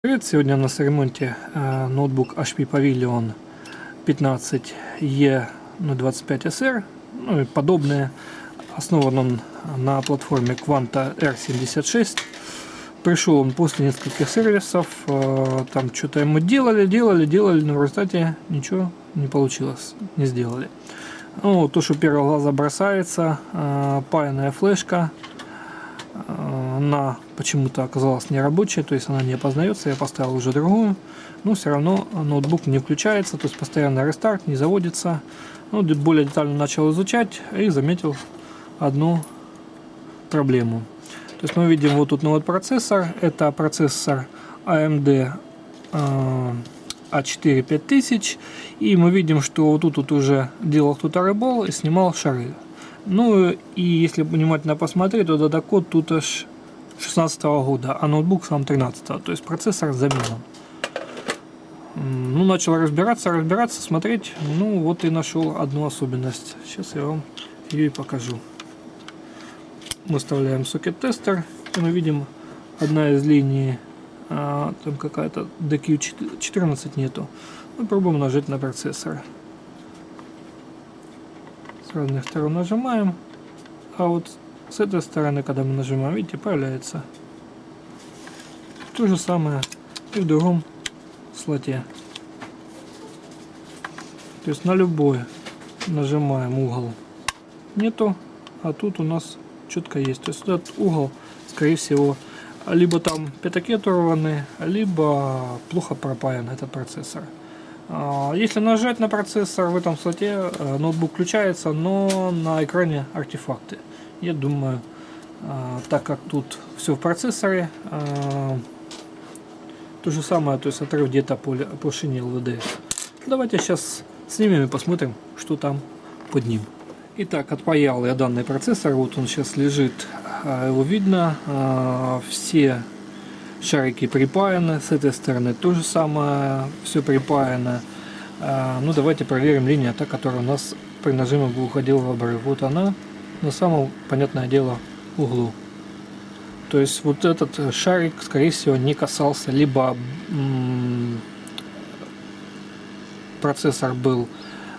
Привет! Сегодня у нас в ремонте ноутбук HP Pavilion 15E25SR, ну и подобное. Основан он на платформе Quanta R76. Пришел он после нескольких сервисов. Там что-то ему делали, но в результате ничего не получилось, не сделали. Ну, то, что первого глаза бросается, паянная флешка. Она почему-то оказалась нерабочей, то есть она не опознается. Я поставил уже другую, но все равно ноутбук не включается, то есть постоянно рестарт, не заводится. Ну, более детально начал изучать и заметил одну проблему. То есть мы видим вот тут новый процессор, это процессор AMD A4 5000, и мы видим, что вот тут уже делал кто-то рыбол и снимал шары. Ну и если внимательно посмотреть, то дата-код тут аж 16 года, а ноутбук сам 13, то есть процессор заменен. Ну, начал разбираться, смотреть, ну вот и нашел одну особенность. Сейчас я вам ее и покажу. Выставляем сокет-тестер, и мы видим, одна из линий, там какая-то DQ14 нету. Мы пробуем нажать на процессор. С разных сторон нажимаем, а вот с этой стороны, когда мы нажимаем, видите, появляется. То же самое и в другом слоте. То есть на любой нажимаем, угол нету, а тут у нас четко есть. То есть этот угол, скорее всего, либо там пятаки оторваны, либо плохо пропаян этот процессор. Если нажать на процессор в этом слоте, ноутбук включается, но на экране артефакты. Я думаю, так как тут все в процессоре, то же самое, то есть отрыв где-то по шине LVDS. Давайте сейчас снимем и посмотрим, что там под ним. Итак, отпаял я данный процессор, вот он сейчас лежит, его видно, все шарики припаяны, с этой стороны то же самое, все припаяно. Ну, давайте проверим линию, та, которая у нас при нажиме бы уходила в обрыв. Вот она на самом, понятное дело, углу. То есть вот этот шарик, скорее всего, не касался, либо процессор был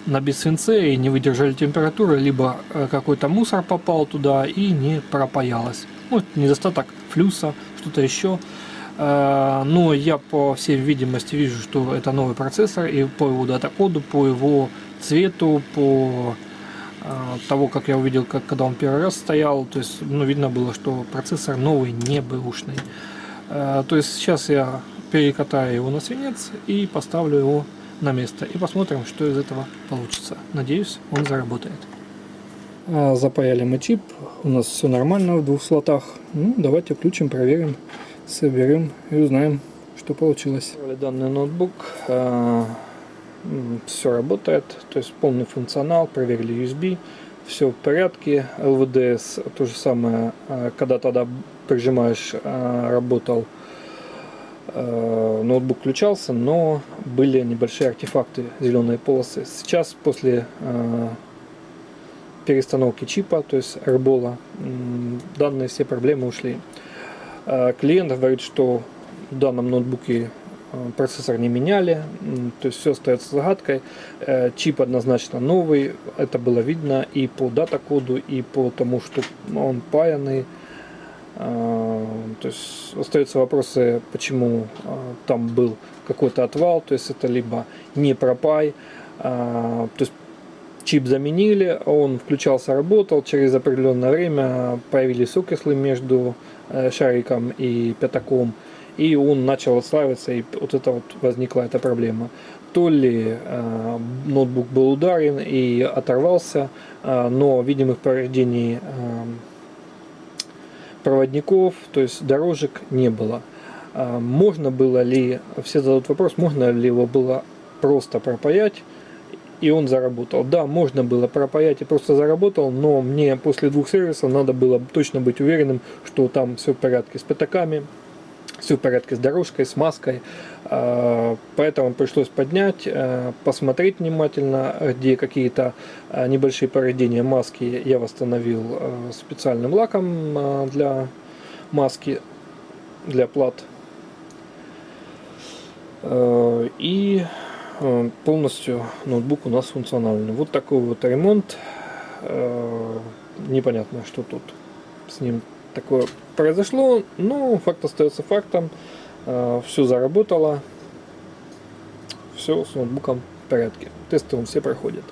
на бессвинце и не выдержали температуры, либо какой-то мусор попал туда и не пропаялось. Вот недостаток флюса, что-то еще. Но я по всей видимости вижу, что это новый процессор, и по его дата-коду, по его цвету, по того, как я увидел, когда он первый раз стоял, то есть, ну, видно было, что процессор новый, не бэушный. То есть сейчас я перекатаю его на свинец и поставлю его на место, и посмотрим, что из этого получится. Надеюсь, он заработает. Запаяли мы чип, у нас все нормально в двух слотах. Ну, давайте включим, проверим, соберем и узнаем, что получилось. Данный ноутбук, все работает, то есть полный функционал, проверили USB, все в порядке. LVDS то же самое, когда тогда прижимаешь, работал, ноутбук включался, но были небольшие артефакты, зеленые полосы. Сейчас после перестановки чипа, то есть рыбола, данные все проблемы ушли. Клиент говорит, что в данном ноутбуке процессор не меняли, то есть все остается загадкой. Чип однозначно новый, это было видно и по дата-коду, и по тому, что он паянный. То есть остаются вопросы, почему там был какой-то отвал, то есть это либо не пропай, то есть чип заменили, он включался, работал, через определенное время появились окислы между шариком и пятаком, и он начал отслаиваться, и вот это вот возникла эта проблема. То ли ноутбук был ударен и оторвался, но видимых повреждений проводников, то есть дорожек, не было. Можно было ли, все задают вопрос, можно ли его было просто пропаять, и он заработал. Да, можно было пропаять и просто заработал, но мне после двух сервисов надо было точно быть уверенным, что там все в порядке с пятаками, все в порядке с дорожкой, с маской. Поэтому пришлось поднять, посмотреть внимательно, где какие-то небольшие повреждения маски я восстановил специальным лаком для маски, для плат. И полностью ноутбук у нас функциональный. Вот такой вот ремонт. Непонятно, что тут с ним такое произошло, но факт остается фактом. Все заработало, все с ноутбуком в порядке. Тесты он все проходят.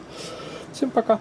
Всем пока!